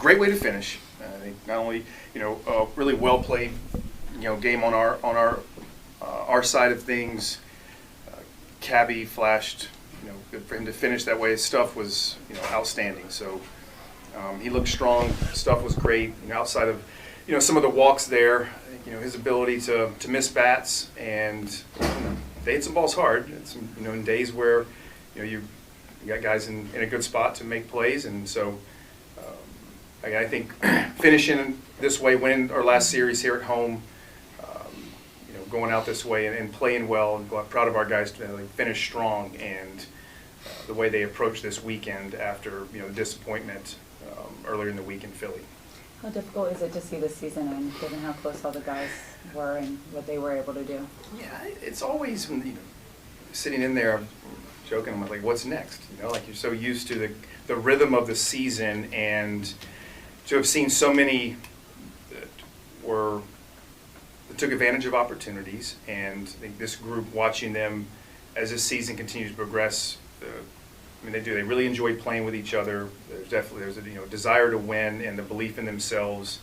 Great way to finish. I think not only really well played game on our side of things. Cabby flashed, good for him to finish that way. His stuff was outstanding. So he looked strong. Stuff was great. Outside of some of the walks there, I think, his ability to miss bats and they hit some balls hard. It's in days where you got guys in a good spot to make plays, and so I think finishing this way, winning our last series here at home, going out this way and playing well, and proud of our guys to finish strong, and the way they approached this weekend after disappointment earlier in the week in Philly. How difficult is it to see this season end, given how close all the guys were and what they were able to do? Yeah, it's always when sitting in there joking, I'm like, what's next? Like you're so used to the rhythm of the season, and to have seen so many that took advantage of opportunities, and I think this group, watching them as this season continues to progress, they do. They really enjoy playing with each other. There's a desire to win and the belief in themselves.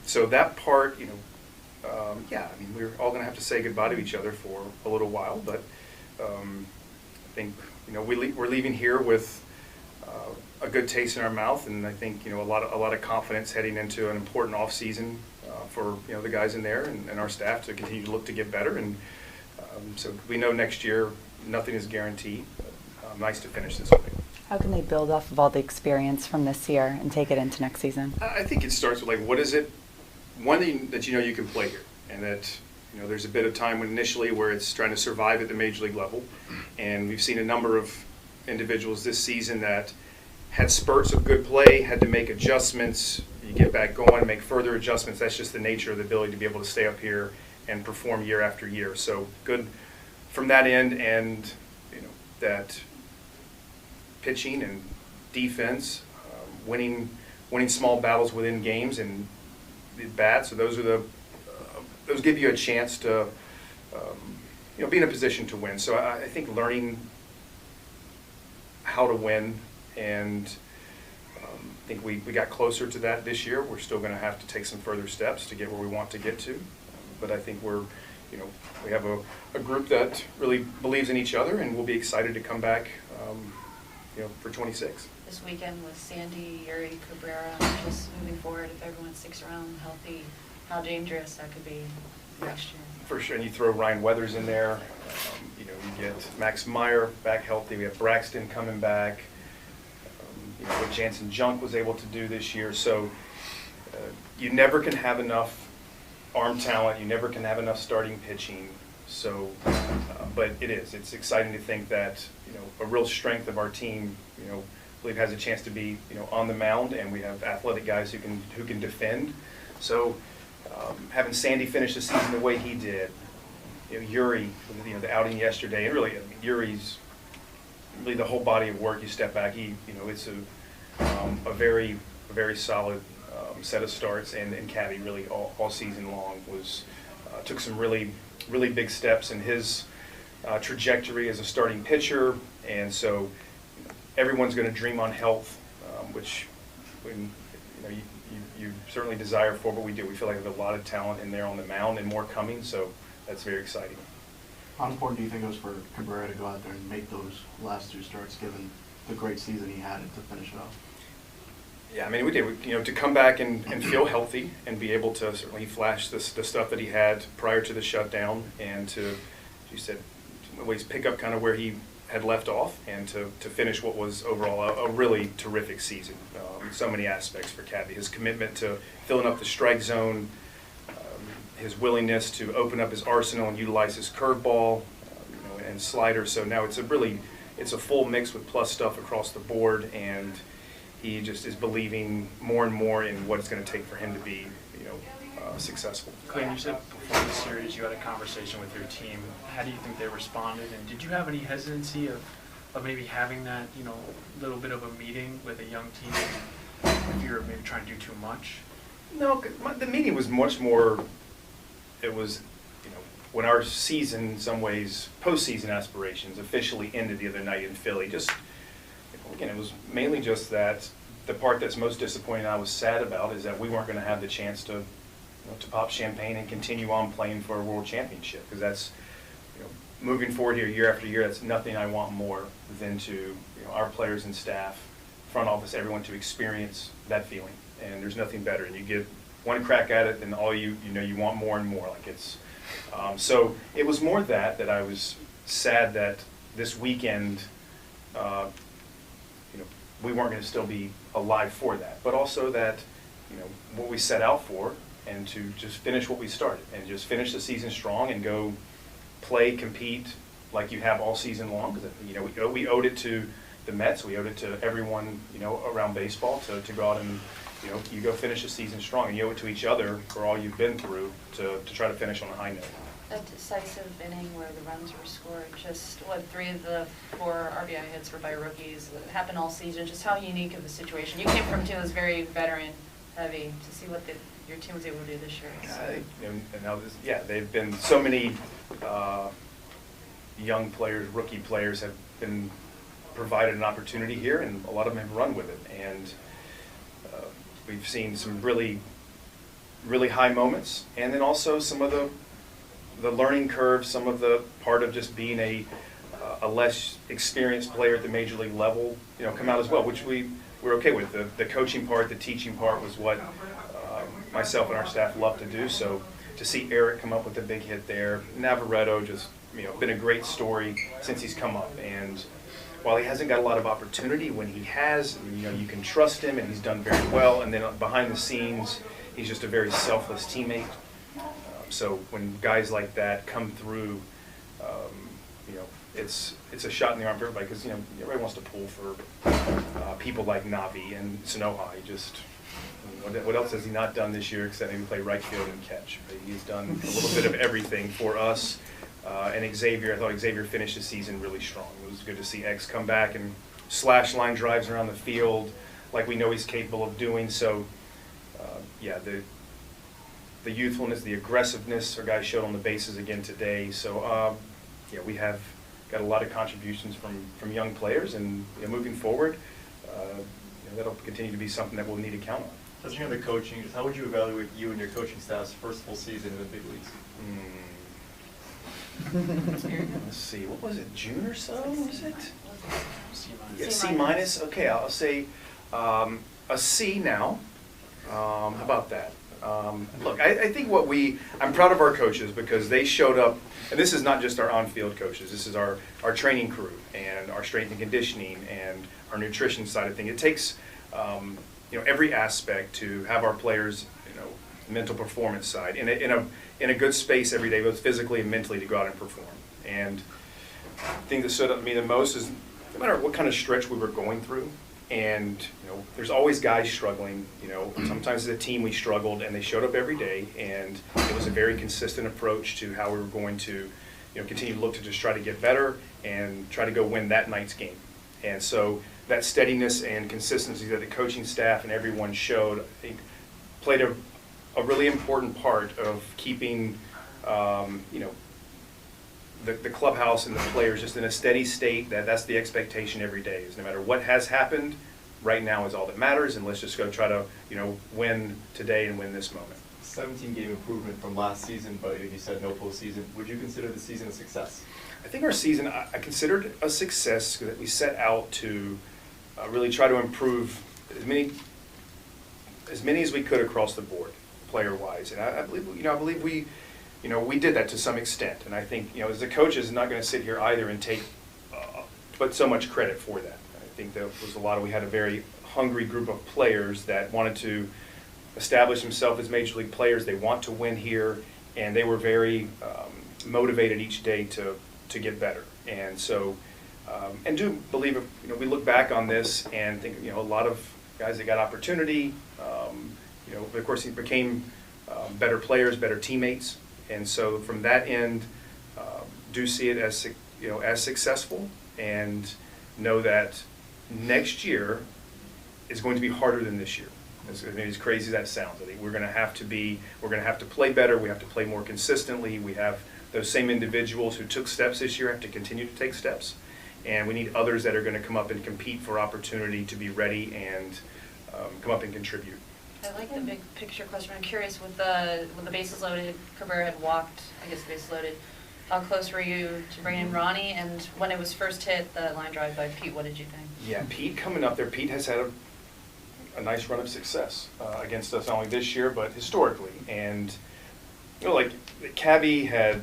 So that part, we're all going to have to say goodbye to each other for a little while, but I think we're leaving here with a good taste in our mouth, and I think a lot of confidence heading into an important off season for the guys in there and our staff to continue to look to get better. And so we know next year nothing is guaranteed. But, nice to finish this way. How can they build off of all the experience from this year and take it into next season? I think it starts with what is it? One thing that you can play here, and that there's a bit of time initially where it's trying to survive at the major league level, and we've seen a number of individuals this season that had spurts of good play, had to make adjustments. You get back going, make further adjustments. That's just the nature of the ability to be able to stay up here and perform year after year. So good from that end, and that pitching and defense, winning small battles within games and the bats. So those give you a chance to be in a position to win. So I think learning how to win, and I think we got closer to that this year. We're still going to have to take some further steps to get where we want to get to, but I think we have a group that really believes in each other, and we'll be excited to come back for 26. This weekend with Sandy, Yuri, Cabrera, just moving forward, if everyone sticks around healthy, how dangerous that could be next year. For sure, and you throw Ryan Weathers in there. You get Max Meyer back healthy. We have Braxton coming back. What Jansen Junk was able to do this year. So you never can have enough arm talent. You never can have enough starting pitching. So, but it's exciting to think that a real strength of our team, I believe has a chance to be on the mound, and we have athletic guys who can defend. So having Sandy finish the season the way he did, Yuri, the outing yesterday, and really Yuri's really the whole body of work. You step back, it's a very solid set of starts, and Cabby really all season long took some really big steps in his trajectory as a starting pitcher, and so everyone's going to dream on health, which you certainly desire for, but we do. We feel like there's a lot of talent in there on the mound and more coming, so that's very exciting. How important do you think it was for Cabrera to go out there and make those last two starts, given the great season he had to finish it off? Yeah, we did. To come back and feel healthy and be able to certainly flash the stuff that he had prior to the shutdown, and to, as you said, always pick up kind of where he had left off, and to finish what was overall a really terrific season. So many aspects for Cabby. His commitment to filling up the strike zone, his willingness to open up his arsenal and utilize his curveball, and slider. So now it's a full mix with plus stuff across the board, and he just is believing more and more in what it's going to take for him to be, successful. Clayton, you said before the series you had a conversation with your team. How do you think they responded, and did you have any hesitancy of maybe having that, little bit of a meeting with a young team if you were maybe trying to do too much? No, the meeting was much more. It was, when our season, in some ways, postseason aspirations officially ended the other night in Philly. Just again, it was mainly just that the part that's most disappointing, I was sad about, is that we weren't going to have the chance to, to pop champagne and continue on playing for a world championship, because that's, moving forward here year after year, that's nothing I want more than to, our players and staff, front office, everyone to experience that feeling. And there's nothing better. And you get one crack at it, and all you want more and more. Like it's, so it was more that I was sad that this weekend, we weren't going to still be alive for that, but also that, what we set out for, and to just finish what we started, and just finish the season strong and go play, compete like you have all season long. Because we owed it to the Mets, we owed it to everyone around baseball to go out and you go finish the season strong, and you owe it to each other for all you've been through to try to finish on a high note. A decisive inning where the runs were scored, just 3 of the 4 RBI hits were by rookies. It happened all season. Just how unique of a situation. You came from a team that was very veteran heavy. To see what your team was able to do this year. And now they've been so many young players, rookie players have been provided an opportunity here, and a lot of them have run with it. And we've seen some really, really high moments, and then also some of the learning curve, some of the part of just being a less experienced player at the major league level, come out as well, which we're okay with. The coaching part, the teaching part was what myself and our staff love to do. So to see Eric come up with a big hit there, Navarreto just, been a great story since he's come up. And while he hasn't got a lot of opportunity, when he has, you can trust him, and he's done very well. And then behind the scenes, he's just a very selfless teammate. So when guys like that come through, it's a shot in the arm for everybody, because everybody wants to pull for people like Navi and Sanoha. He just, what else has he not done this year except maybe play right field and catch? But he's done a little bit of everything for us. And Xavier, I thought Xavier finished the season really strong. It was good to see X come back and slash line drives around the field like we know he's capable of doing. So, the youthfulness, the aggressiveness our guys showed on the bases again today. So, we have got a lot of contributions from young players, and moving forward, that'll continue to be something that we'll need to count on. Touching on the coaching, how would you evaluate you and your coaching staff's first full season in the big leagues? Let's see, what was it, June or so, was it? C-. Yeah, C-. Okay, I'll say a C now. How about that? Look, I think I'm proud of our coaches, because they showed up, and this is not just our on-field coaches, this is our training crew and our strength and conditioning and our nutrition side of things. It takes every aspect to have our players, mental performance side in a good space every day, both physically and mentally, to go out and perform. And the thing that stood out to me the most is, no matter what kind of stretch we were going through, and there's always guys struggling. Sometimes as a team we struggled, and they showed up every day, and it was a very consistent approach to how we were going to continue to look to just try to get better and try to go win that night's game. And so that steadiness and consistency that the coaching staff and everyone showed, I think, played a really important part of keeping the clubhouse and the players just in a steady state. That's the expectation every day, is no matter what has happened, right now is all that matters, and let's just go try to win today and win this moment. 17-game improvement from last season, but like you said, no postseason. Would you consider the season a success? I think our season, I considered a success, that we set out to really try to improve as many as we could across the board, player-wise. And I believe we did that to some extent. And I think, as the coaches, not going to sit here either and put so much credit for that. I think there was we had a very hungry group of players that wanted to establish themselves as major league players. They want to win here, and they were very motivated each day to get better. And so, and do believe, we look back on this and think, a lot of guys that got opportunity, of course, he became better players, better teammates. And so from that end, do see it as successful, and know that next year is going to be harder than this year. As crazy as that sounds, I think we're going to have to play better. We have to play more consistently. We have those same individuals who took steps this year have to continue to take steps, and we need others that are going to come up and compete for opportunity to be ready and come up and contribute. I like the big picture question. I'm curious, with the bases loaded, Cabrera had walked, I guess bases loaded. How close were you to bringing in Ronnie? And when it was first hit, the line drive by Pete, what did you think? Yeah, Pete coming up there. Pete has had a nice run of success against us, not only this year, but historically. And, you know, like, Cabby had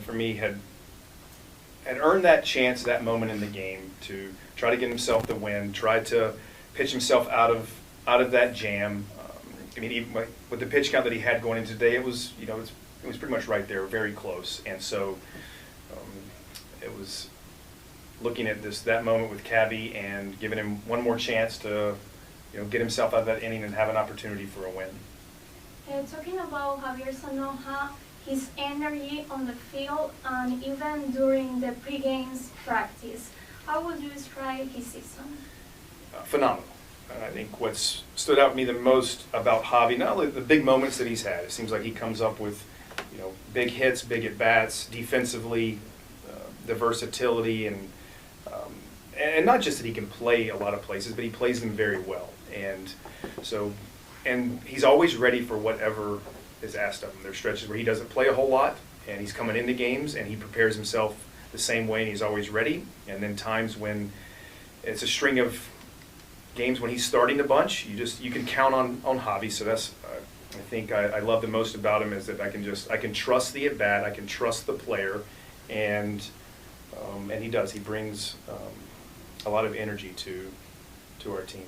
earned that chance, that moment in the game to try to get himself the win, tried to pitch himself out of that jam. I mean, even with the pitch count that he had going into today, it was, you know, it was pretty much right there, very close. And so it was looking at that moment with Cabby and giving him one more chance to, you know, get himself out of that inning and have an opportunity for a win. Talking about Javier Sanoja, his energy on the field and even during the pre-games practice, how would you describe his season? Phenomenal. I think what's stood out to me the most about Javi, not only the big moments that he's had, it seems like he comes up with, you know, big hits, big at-bats, defensively, the versatility, and not just that he can play a lot of places, but he plays them very well. And so, and he's always ready for whatever is asked of him. There's stretches where he doesn't play a whole lot, and he's coming into games, and he prepares himself the same way, and he's always ready. And then times when it's a string of games when he's starting the bunch, you can count on Javi. So that's I think I love the most about him is that I can trust the at bat, I can trust the player, and he does. He brings a lot of energy to our team.